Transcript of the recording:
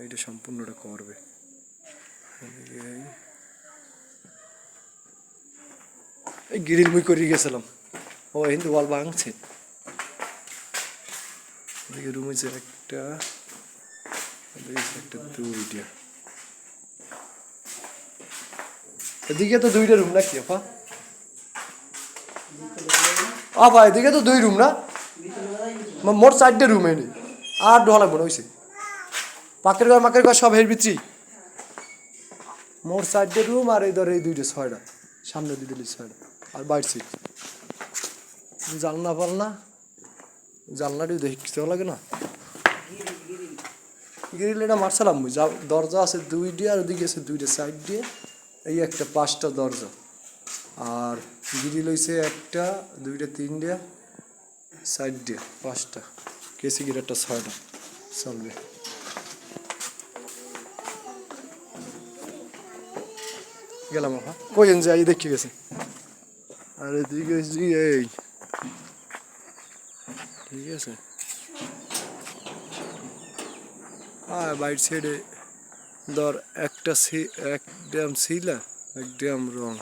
এটা সম্পূর্ণটা করবে। এই গ্রিল মুই করে গেছিলাম, ও কিন্তু ওয়াল ভাঙছে। এদিকে রুম হয়েছে একটা, একটা দুইটা, এদিকে তো দুইটা রুম নাকি আপা? আপা এদিকে তো দুই রুম না, মোট 4টে রুম এনে আর ঢোয়া লাগবে না হয়েছে। পাকের ঘর মাকের ঘর সব এর ভিতরেই, মোট 4টে রুম। আর এই ধর এই দুইটা 6টা, সামনে দুইটা 6টা, আর বাইর সিট জানলা পাল্লা, জানলাটিও দেখতে লাগে না। গ্রিল এটা মারছিলাম, দরজা আছে 2টি, আর ওদিকে আছে 2টা সাইড দিয়ে, এই একটা 5টা দরজা। আর গ্রিল হয়েছে 1টা 2টা 3টা সাইড দিয়ে 5টা, কেসি গ্রিলটা 6টা চলবে। গেলাম আপা, কই যাই দেখি গেছে। আর এদিকে এই ঠিক আছে। আর বাইট সাইডে ধর এক ড্রাম শিলা, এক ড্রাম রং।